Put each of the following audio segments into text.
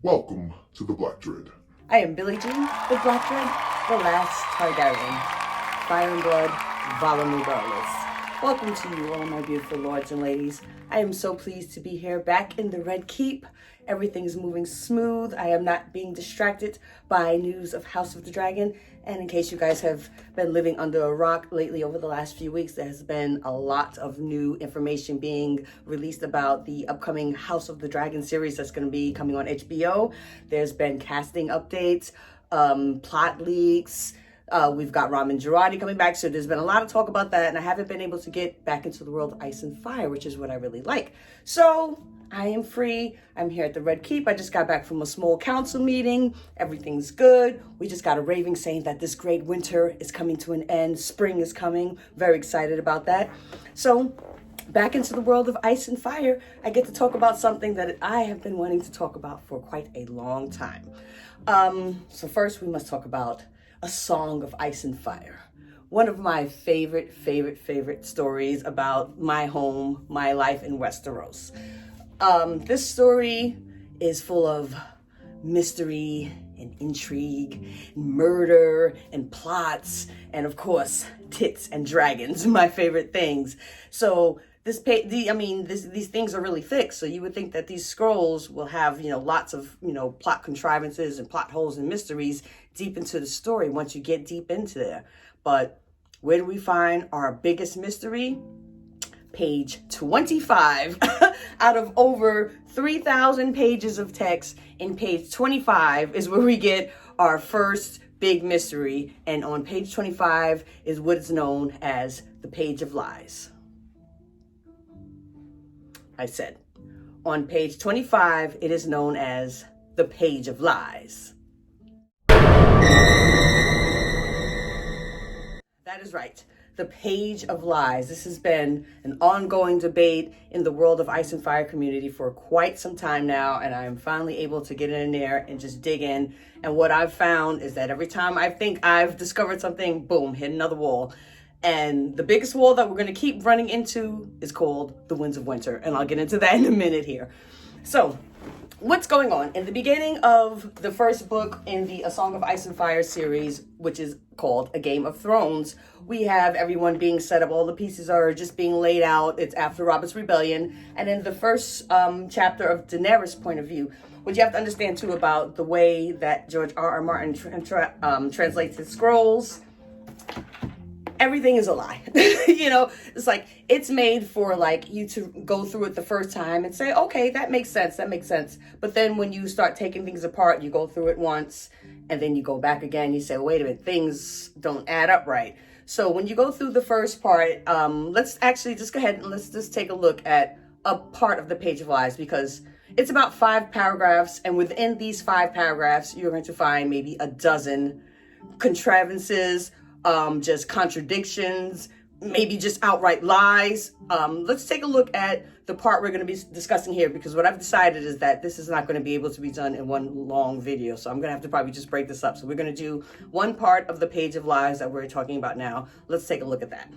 Welcome to the Black Dread. I am Billie Jean, the Black Dread, the last Targaryen. Fire and blood, Vala regardless. Welcome to you, all my beautiful lords and ladies. I am so pleased to be here back in the Red Keep. Everything's moving smooth. I am not being distracted by news of House of the Dragon. And in case you guys have been living under a rock lately over the last few weeks, there has been a lot of new information being released about the upcoming House of the Dragon series that's going to be coming on HBO. There's been casting updates, plot leaks. We've got Ramin Djawadi coming back, so there's been a lot of talk about that, and I haven't been able to get back into the world of Ice and Fire, which is what I really like. So I am free. I'm here at the Red Keep. I just got back from a small council meeting. Everything's good. We just got a raving saying that this great winter is coming to an end. Spring is coming. Very excited about that. So back into the world of Ice and Fire, I get to talk about something that I have been wanting to talk about for quite a long time. So first we must talk about A Song of Ice and Fire. One of my favorite stories about my home, my life in Westeros. This story is full of mystery and intrigue, and murder and plots, and of course, tits and dragons, my favorite things. So these things are really thick. So you would think that these scrolls will have, lots of, plot contrivances and plot holes and mysteries deep into the story once you get deep into there. But where do we find our biggest mystery? Page 25 out of over 3,000 pages of text. In page 25 is where we get our first big mystery. And on page 25 is what is known as the Page of Lies. I said, on page 25, it is known as the Page of Lies. That is right. The Page of Lies. This has been an ongoing debate in the world of Ice and Fire community for quite some time now, and I am finally able to get in there and just dig in. And what I've found is that every time I think I've discovered something, boom, hit another wall. And the biggest wall that we're going to keep running into is called the Winds of Winter, and I'll get into that in a minute here. So, what's going on? In the beginning of the first book in the A Song of Ice and Fire series, which is called A Game of Thrones, we have everyone being set up. All the pieces are just being laid out. It's after Robert's Rebellion. And in the first chapter of Daenerys' point of view, what you have to understand too about the way that George R.R. Martin translates his scrolls, everything is a lie. It's like it's made for like you to go through it the first time and say, okay, that makes sense. But then when you start taking things apart, you go through it once and then you go back again. You say, wait a minute, things don't add up right. So when you go through the first part, let's actually just go ahead and let's just take a look at a part of the Page of Lies, because it's about 5 paragraphs. And within these 5 paragraphs, you're going to find maybe a dozen contrivances, just contradictions, maybe just outright lies. Let's take a look at the part we're going to be discussing here, because what I've decided is that this is not going to be able to be done in one long video. So I'm going to have to probably just break this up. So we're going to do one part of the Page of Lies that we're talking about now. Let's take a look at that.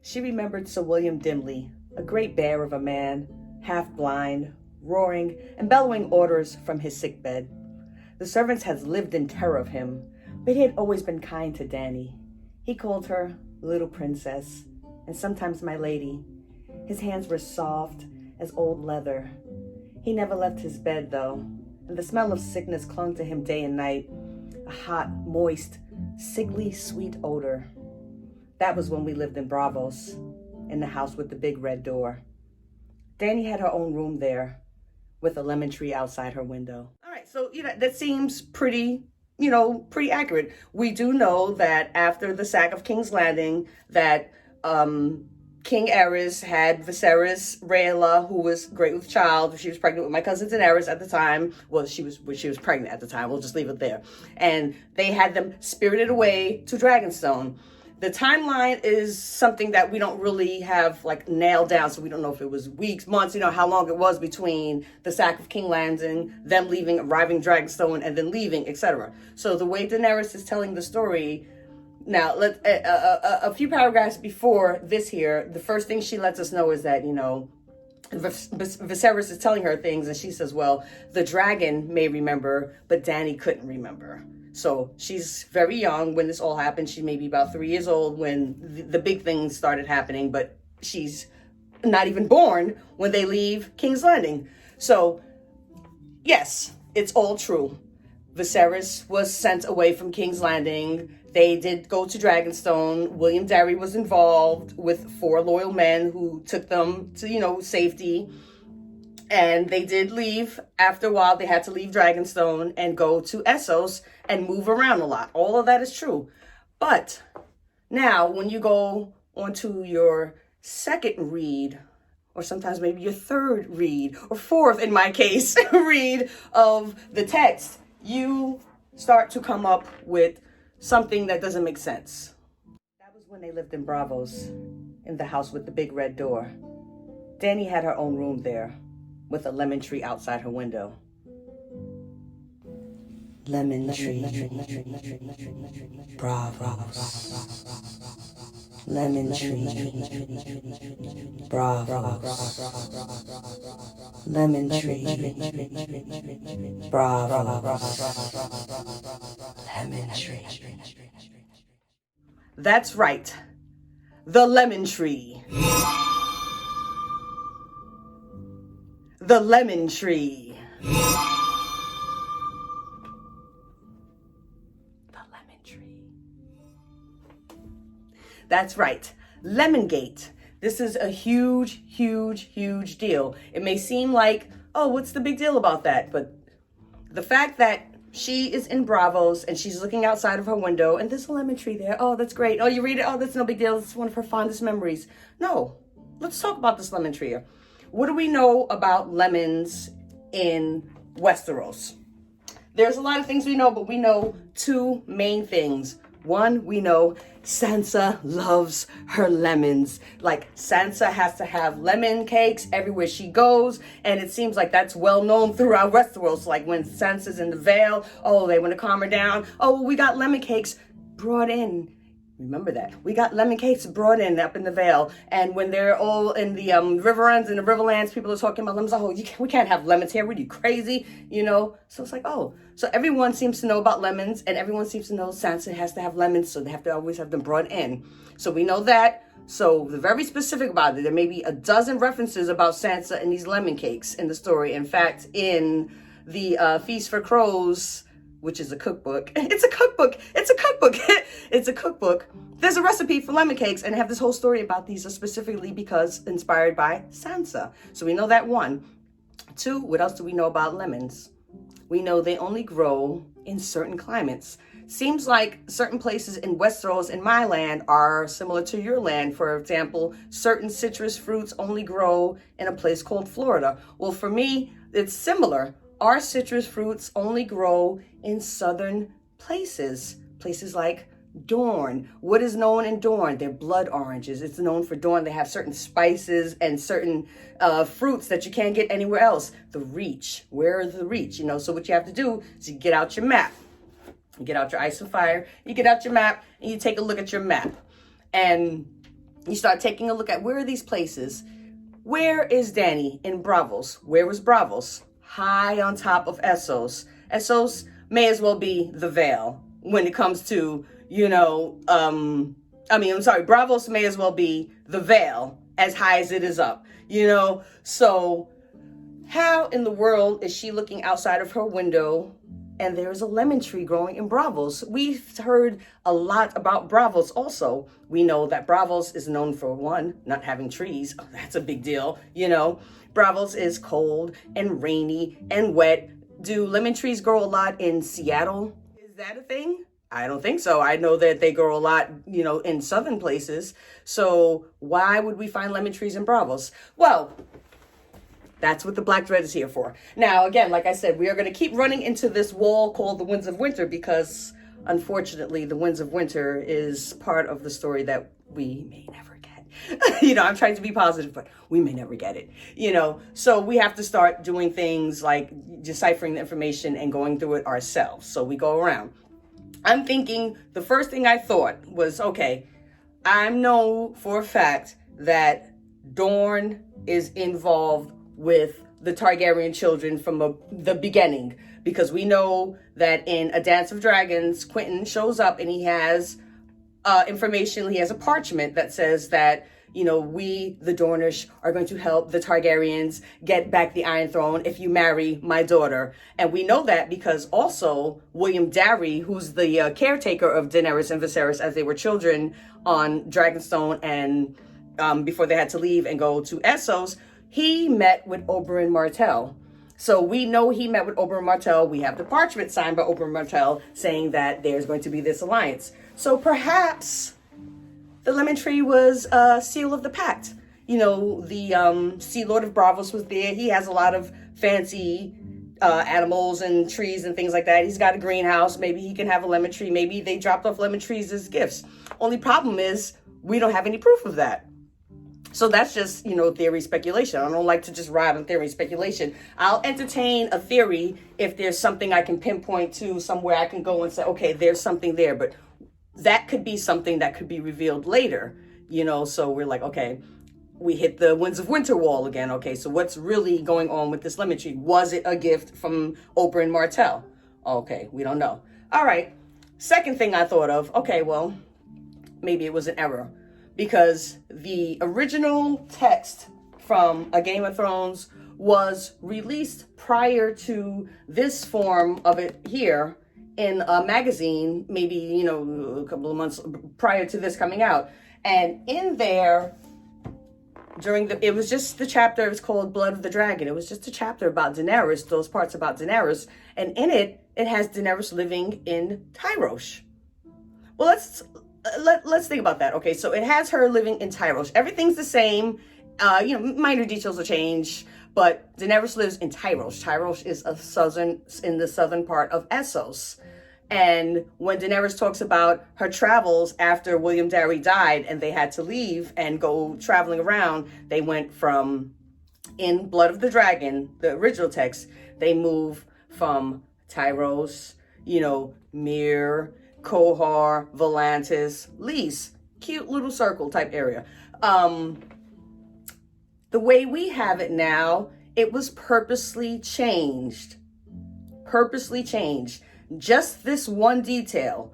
She remembered Sir William dimly, a great bear of a man, half blind, roaring and bellowing orders from his sickbed. The servants had lived in terror of him, but he had always been kind to Dany. He called her little princess, and sometimes my lady. His hands were soft as old leather. He never left his bed, though, and the smell of sickness clung to him day and night, a hot, moist, sickly sweet odor. That was when we lived in Bravos, in the house with the big red door. Dany had her own room there, with a lemon tree outside her window. All right, so that seems pretty accurate. We do know that after the sack of King's Landing, that King Aerys had Viserys Rhaella, who was great with child. She was pregnant with my cousin Daenerys at the time. Well, she was pregnant at the time. We'll just leave it there. And they had them spirited away to Dragonstone. The timeline is something that we don't really have like nailed down. So we don't know if it was weeks, months, how long it was between the sack of King Landing, them leaving, arriving Dragonstone, and then leaving, etc. So the way Daenerys is telling the story now, a few paragraphs before this here, the first thing she lets us know is that, Viserys is telling her things, and she says, well, the dragon may remember, but Dany couldn't remember. So she's very young when this all happened. She may be about 3 years old when the big things started happening, but she's not even born when they leave King's Landing. So, yes, it's all true. Viserys was sent away from King's Landing. They did go to Dragonstone. William Darry was involved with 4 loyal men who took them to, safety. And they did leave. After a while, they had to leave Dragonstone and go to Essos and move around a lot. All of that is true. But now, when you go onto your second read, or sometimes maybe your third read, or fourth, in my case, read of the text, you start to come up with something that doesn't make sense. That was when they lived in Bravos, in the house with the big red door. Dany had her own room there, with a lemon tree outside her window. Lemon tree, Bravos. Lemon tree, Bravos. Lemon tree, Bravos. Lemon tree. That's right, the lemon tree. The lemon tree. The lemon tree. That's right. Lemongate. This is a huge, huge, huge deal. It may seem like, oh, what's the big deal about that? But the fact that she is in Bravos and she's looking outside of her window and there's a lemon tree there. Oh, that's great. Oh, you read it. Oh, that's no big deal. It's one of her fondest memories. No, let's talk about this lemon tree. What do we know about lemons in Westeros? There's a lot of things we know, but we know 2 main things. One, we know Sansa loves her lemons. Like, Sansa has to have lemon cakes everywhere she goes, and it seems like that's well known throughout Westeros. Like, when Sansa's in the Vale, oh, they want to calm her down. Oh, we got lemon cakes brought in. Remember that. We got lemon cakes brought in up in the Vale. And when they're all in the Riverruns and the Riverlands, people are talking about lemons. Oh, we can't have lemons here. What are you, crazy? So it's like, oh. So everyone seems to know about lemons, and everyone seems to know Sansa has to have lemons, so they have to always have them brought in. So we know that. So they're very specific about it. There may be a dozen references about Sansa and these lemon cakes in the story. In fact, in the Feast for Crows, which is a cookbook. It's a cookbook. It's a cookbook. It's a cookbook. There's a recipe for lemon cakes, and I have this whole story about these specifically because inspired by Sansa. So we know that 1. 2, what else do we know about lemons? We know they only grow in certain climates. Seems like certain places in Westeros, in my land, are similar to your land. For example, certain citrus fruits only grow in a place called Florida. Well, for me, it's similar. Our citrus fruits only grow in southern places. Places like Dorne. What is known in Dorne? They're blood oranges. It's known for Dorne. They have certain spices and certain fruits that you can't get anywhere else. The Reach. Where is the Reach? So what you have to do is you get out your map. You get out your ice and fire. You get out your map and you take a look at your map. And you start taking a look at where are these places. Where is Dany in Bravos? Where was Bravos? High on top of Essos. Essos may as well be the Vale when it comes to, Bravos may as well be the Vale as high as it is up, So how in the world is she looking outside of her window and there's a lemon tree growing in Bravos? We've heard a lot about Bravos also. We know that Bravos is known for, 1, not having trees. Oh, that's a big deal, Bravos is cold and rainy and wet. Do lemon trees grow a lot in Seattle? Is that a thing? I don't think so. I know that they grow a lot, in southern places. So why would we find lemon trees in Bravos? Well, that's what the Black Dread is here for. Now, again, like I said, we are going to keep running into this wall called the Winds of Winter because, unfortunately, the Winds of Winter is part of the story that we may never get. I'm trying to be positive, but we may never get it, so we have to start doing things like deciphering the information and going through it ourselves. So we go around. I'm thinking the first thing I thought was, okay, I know for a fact that Dorne is involved with the Targaryen children from the beginning, because we know that in A Dance of Dragons, Quentin shows up and he has information. He has a parchment that says that, we, the Dornish, are going to help the Targaryens get back the Iron Throne if you marry my daughter. And we know that because also William Darry, who's the caretaker of Daenerys and Viserys as they were children on Dragonstone and before they had to leave and go to Essos, he met with Oberyn Martell. So we know he met with Oberyn Martell. We have the parchment signed by Oberyn Martell saying that there's going to be this alliance. So perhaps the lemon tree was a seal of the pact. The Sea Lord of Bravos was there. He has a lot of fancy animals and trees and things like that. He's got a greenhouse. Maybe he can have a lemon tree. Maybe they dropped off lemon trees as gifts. Only problem is we don't have any proof of that. So that's just, theory, speculation. I don't like to just ride on theory, speculation. I'll entertain a theory if there's something I can pinpoint to, somewhere I can go and say, okay, there's something there. But that could be something that could be revealed later, so we're like, okay, we hit the Winds of Winter wall again. Okay, so what's really going on with this lemon tree? Was it a gift from Oberyn Martell? Okay, we don't know. All right, second thing I thought of, okay, well, maybe it was an error, because the original text from A Game of Thrones was released prior to this form of it here in a magazine, maybe, a couple of months prior to this coming out. And in there, it was just the chapter, it was called Blood of the Dragon. It was just a chapter about Daenerys, those parts about Daenerys. And in it, it has Daenerys living in Tyrosh. Well, let's think about that. Okay, so it has her living in Tyrosh. Everything's the same. Minor details will change, but Daenerys lives in Tyrosh. Tyrosh is in the southern part of Essos. And when Daenerys talks about her travels after William Darry died and they had to leave and go traveling around, they went from, in Blood of the Dragon, the original text, they move from Tyrosh, Myr, Qohar, Volantis, Lys, cute little circle type area. The way we have it now, it was purposely changed. Just this one detail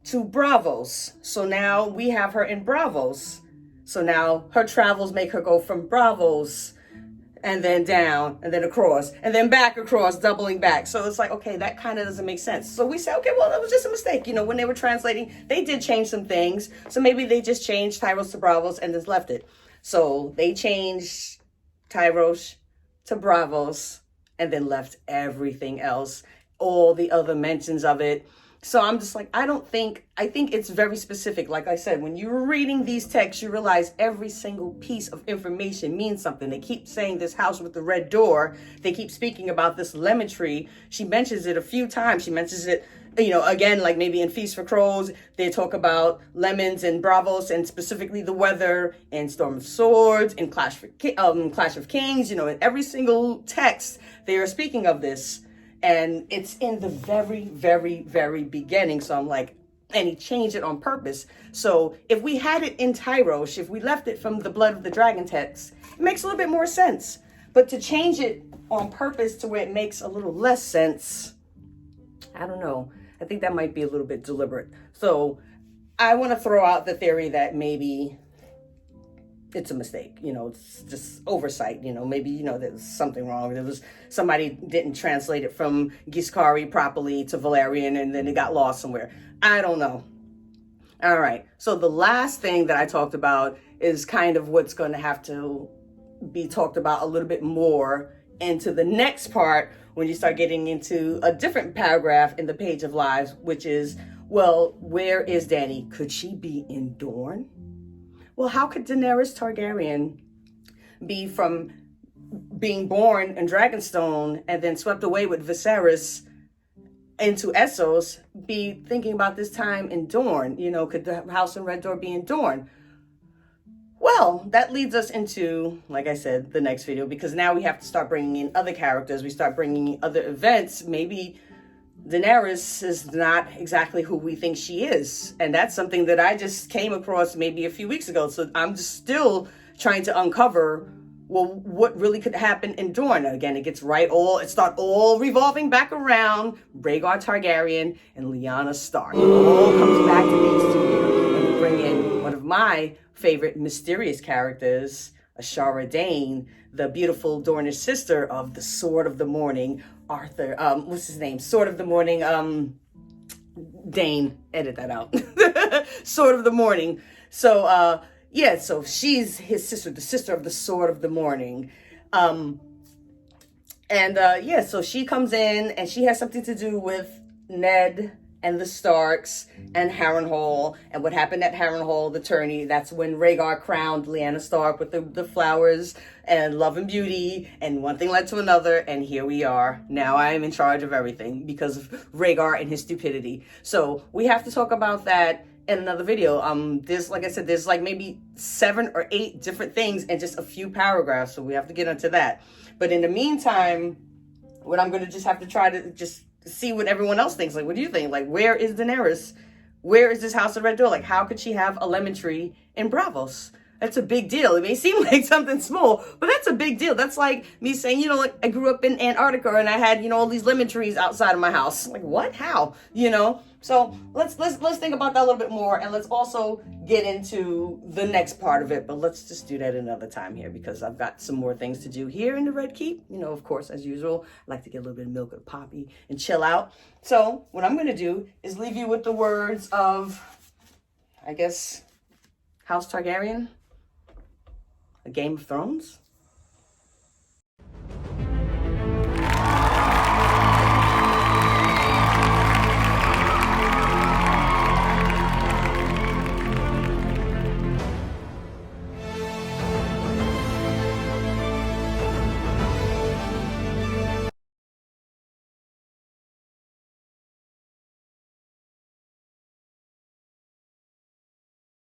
to Bravos. So now we have her in Bravos. So now her travels make her go from Bravos and then down and then across and then back across, doubling back. So it's like, okay, that kind of doesn't make sense. So we say, okay, well, that was just a mistake. When they were translating, they did change some things. So maybe they just changed Tyrosh to Bravos and just left it. So they changed Tyrosh to Bravos and then left everything else, all the other mentions of it. So I'm just like, I think it's very specific. Like I said, when you're reading these texts, you realize every single piece of information means something. They keep saying this house with the red door. They keep speaking about this lemon tree. She mentions it a few times. She mentions it, again, like maybe in Feast for Crows, they talk about lemons and Bravos and specifically the weather and Storm of Swords and Clash of Kings, in every single text, they are speaking of this. And it's in the very, very, very beginning. So I'm like, and he changed it on purpose. So if we had it in Tyrosh, if we left it from the Blood of the Dragon text, it makes a little bit more sense. But to change it on purpose to where it makes a little less sense, I don't know. I think that might be a little bit deliberate. So I want to throw out the theory that maybe it's a mistake, it's just oversight, maybe, there's something wrong. There was somebody didn't translate it from Giscari properly to Valerian and then it got lost somewhere. I don't know. All right. So the last thing that I talked about is kind of what's going to have to be talked about a little bit more into the next part when you start getting into a different paragraph in the Page of Lives, which is, well, where is Dany? Could she be in Dorne? Well, how could Daenerys Targaryen be from being born in Dragonstone and then swept away with Viserys into Essos be thinking about this time in Dorne? Could the House in Red Door be in Dorne? Well, that leads us into, like I said, the next video, because now we have to start bringing in other characters. We start bringing in other events. Maybe Daenerys is not exactly who we think she is. And that's something that I just came across maybe a few weeks ago. So I'm just still trying to uncover, well, what really could happen in Dorne. Again, it starts all revolving back around Rhaegar Targaryen and Lyanna Stark. It all comes back to these two here. And we bring in one of my favorite mysterious characters, Ashara Dane, the beautiful Dornish sister of the Sword of the Morning, Arthur, what's his name? Sword of the Morning, Dane, edit that out. Sword of the Morning. So, yeah, so she's his sister, the sister of the Sword of the Morning. Yeah, so she comes in and she has something to do with Ned and the Starks and Harrenhal and what happened at Harrenhal, the tourney. That's when Rhaegar crowned Lyanna Stark with the flowers and love and beauty, and one thing led to another, and here we are. Now I am in charge of everything because of Rhaegar and his stupidity. So we have to talk about that in another video. There's, like I said, there's like maybe 7 or 8 different things in just a few paragraphs, so we have to get into that. But in the meantime, what I'm going to just have to try to just see what everyone else thinks. Like, what do you think? Like, where is Daenerys? Where is this House of Red Door? Like, how could she have a lemon tree in Bravos? That's a big deal. It may seem like something small, but that's a big deal. That's like me saying, you know, like I grew up in Antarctica and I had, you know, all these lemon trees outside of my house. Like, what? How? You know? So let's think about that a little bit more, and let's also get into the next part of it. But let's just do that another time here because I've got some more things to do here in the Red Keep. You know, of course, as usual, I like to get a little bit of milk of Poppy and chill out. So what I'm going to do is leave you with the words of, I guess, House Targaryen, a Game of Thrones.